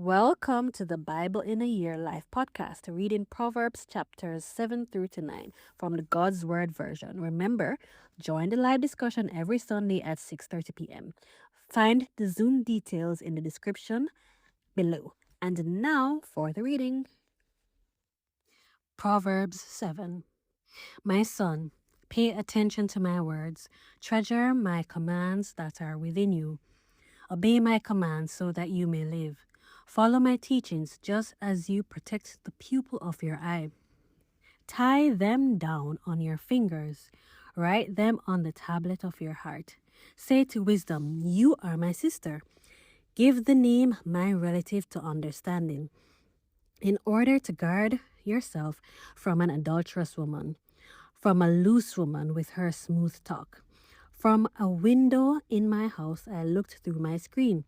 Welcome to the Bible in a Year Life podcast, reading Proverbs chapters 7 through to 9 from the God's Word version. Remember, join the live discussion every Sunday at 6:30 p.m. Find the Zoom details in the description below. And now for the reading. Proverbs 7. My son, pay attention to my words. Treasure my commands that are within you. Obey my commands so that you may live. Follow my teachings just as you protect the pupil of your eye. Tie them down on your fingers. Write them on the tablet of your heart. Say to wisdom, you are my sister. Give the name my relative to understanding, in order to guard yourself from an adulterous woman, from a loose woman with her smooth talk. From a window in my house, I looked through my screen.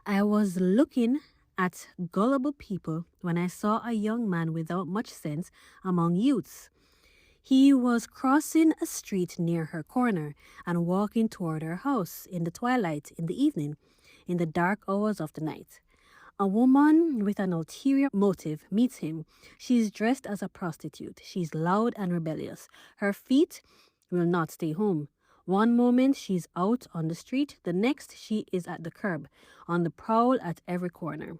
I was looking at gullible people when I saw a young man without much sense among youths. He was crossing a street near her corner and walking toward her house in the twilight, in the evening, in the dark hours of the night. A woman with an ulterior motive meets him. She is dressed as a prostitute. She is loud and rebellious. Her feet will not stay home. One moment she's out on the street, the next she is at the curb, on the prowl at every corner.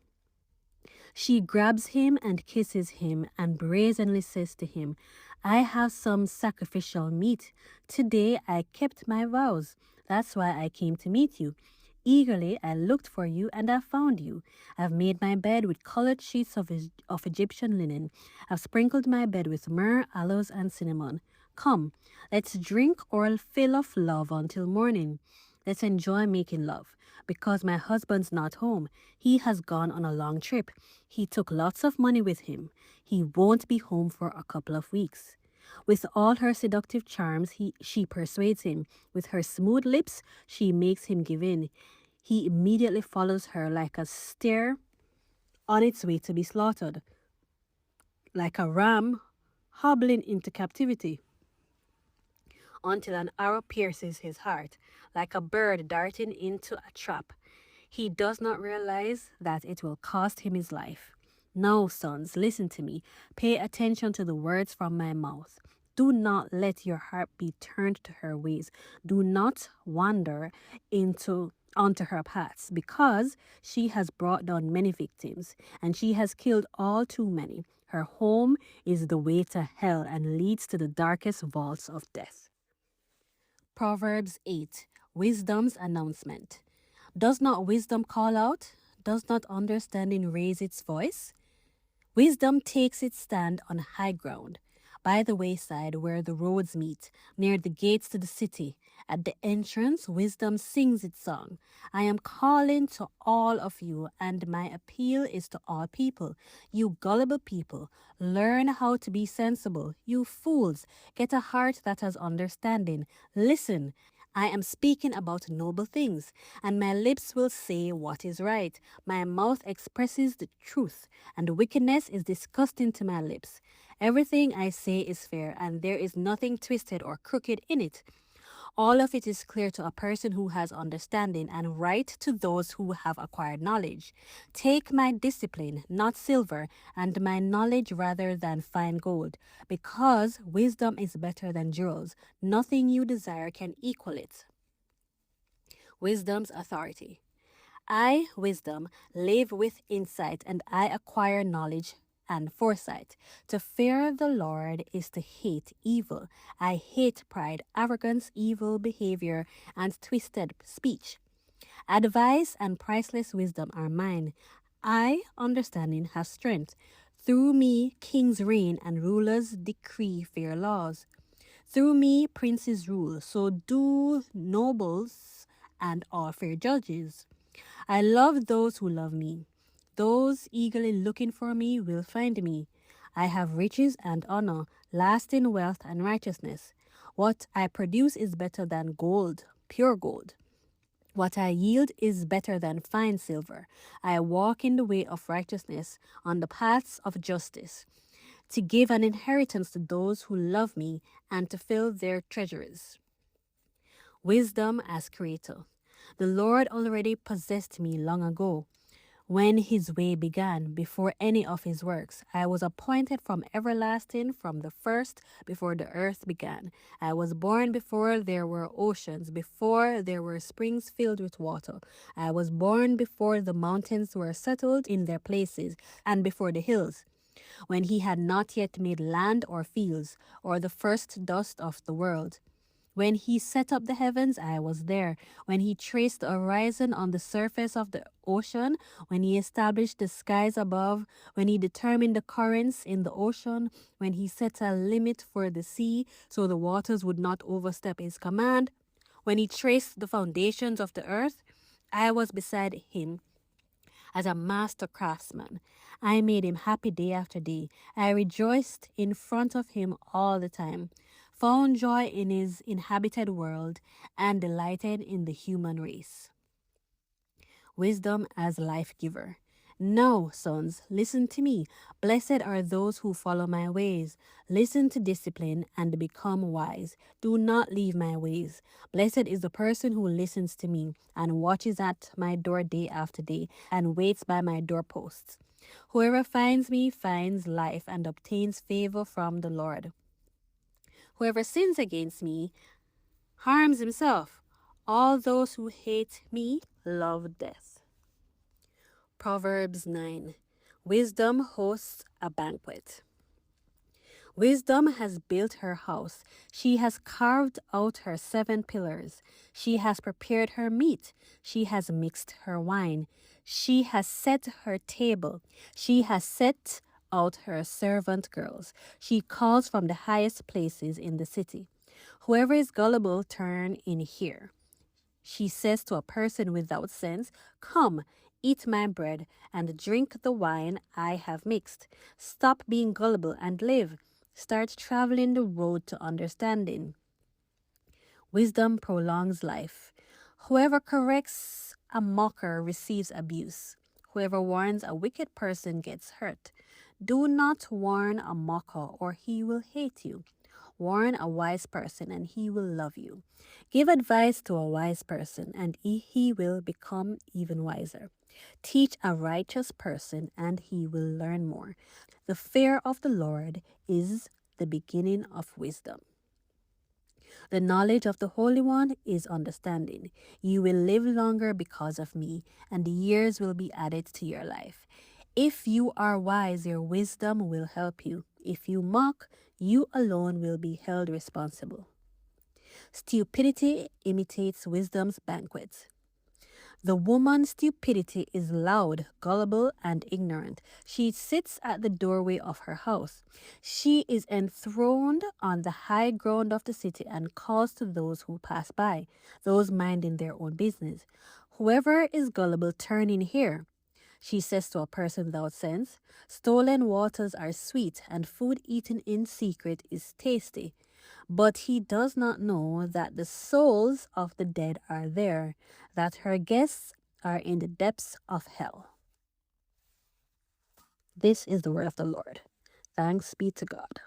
She grabs him and kisses him and brazenly says to him, I have some sacrificial meat. Today I kept my vows. That's why I came to meet you. Eagerly I looked for you and I found you. I've made my bed with colored sheets of Egyptian linen. I've sprinkled my bed with myrrh, aloes, and cinnamon. Come, let's drink our fill of love until morning. Let's enjoy making love. Because my husband's not home. He has gone on a long trip. He took lots of money with him. He won't be home for a couple of weeks. With all her seductive charms, she persuades him. With her smooth lips, she makes him give in. He immediately follows her like a steer on its way to be slaughtered, like a ram hobbling into captivity, until an arrow pierces his heart, like a bird darting into a trap. He does not realize that it will cost him his life. Now, sons, listen to me. Pay attention to the words from my mouth. Do not let your heart be turned to her ways. Do not wander onto her paths, because she has brought down many victims, and she has killed all too many. Her home is the way to hell and leads to the darkest vaults of death. Proverbs 8. Wisdom's announcement. Does not wisdom call out? Does not understanding raise its voice? Wisdom takes its stand on high ground, by the wayside where the roads meet, near the gates to the city. At the entrance, wisdom sings its song. I am calling to all of you, and my appeal is to all people. You gullible people, learn how to be sensible. You fools, get a heart that has understanding. Listen. I am speaking about noble things, and my lips will say what is right. My mouth expresses the truth, and wickedness is disgusting to my lips. Everything I say is fair, and there is nothing twisted or crooked in it. All of it is clear to a person who has understanding, and right to those who have acquired knowledge. Take my discipline, not silver, and my knowledge rather than fine gold, because wisdom is better than jewels. Nothing you desire can equal it. Wisdom's authority. I, wisdom, live with insight, and I acquire knowledge and foresight. To fear the Lord is to hate evil. I hate pride, arrogance, evil behavior, and twisted speech. Advice and priceless wisdom are mine. I, understanding, have strength. Through me, kings reign and rulers decree fair laws. Through me, princes rule, so do nobles and all fair judges. I love those who love me. Those eagerly looking for me will find me. I have riches and honor, lasting wealth and righteousness. What I produce is better than gold, pure gold. What I yield is better than fine silver. I walk in the way of righteousness, on the paths of justice, to give an inheritance to those who love me and to fill their treasuries. Wisdom as creator. The Lord already possessed me long ago. when his way began, before any of his works. I was appointed from everlasting, from the first, before the earth began. I was born before there were oceans, before there were springs filled with water. I was born before the mountains were settled in their places, and before the hills, when he had not yet made land or fields, or the first dust of the world. When he set up the heavens, I was there. When he traced the horizon on the surface of the ocean, when he established the skies above, when he determined the currents in the ocean, when he set a limit for the sea so the waters would not overstep his command, when he traced the foundations of the earth, I was beside him as a master craftsman. I made him happy day after day. I rejoiced in front of him all the time, found joy in his inhabited world, and delighted in the human race. Wisdom as life giver. Now, sons, listen to me. Blessed are those who follow my ways. Listen to discipline and become wise. Do not leave my ways. Blessed is the person who listens to me and watches at my door day after day and waits by my doorposts. Whoever finds me finds life and obtains favor from the Lord. Whoever sins against me harms himself. All those who hate me love death. Proverbs 9. Wisdom hosts a banquet. Wisdom has built her house. She has carved out her 7 pillars. She has prepared her meat. She has mixed her wine. She has set her table. She has set out her servant girls. She calls from the highest places in the city. Whoever is gullible, turn in here. She says to a person without sense, come, eat my bread and drink the wine I have mixed. Stop being gullible and live. Start traveling the road to understanding. Wisdom prolongs life. Whoever corrects a mocker receives abuse. Whoever warns a wicked person gets hurt. Do not warn a mocker, or he will hate you. Warn a wise person, and he will love you. Give advice to a wise person, and he will become even wiser. Teach a righteous person, and he will learn more. The fear of the Lord is the beginning of wisdom. The knowledge of the Holy One is understanding. You will live longer because of me, and the years will be added to your life. If you are wise, your wisdom will help you. If you mock, you alone will be held responsible. Stupidity imitates wisdom's banquets. The woman's stupidity is loud, gullible, and ignorant. She sits at the doorway of her house. She is enthroned on the high ground of the city and calls to those who pass by, those minding their own business. Whoever is gullible, turn in here. She says to a person without sense, stolen waters are sweet, and food eaten in secret is tasty. But he does not know that the souls of the dead are there, that her guests are in the depths of hell. This is the word of the Lord. Thanks be to God.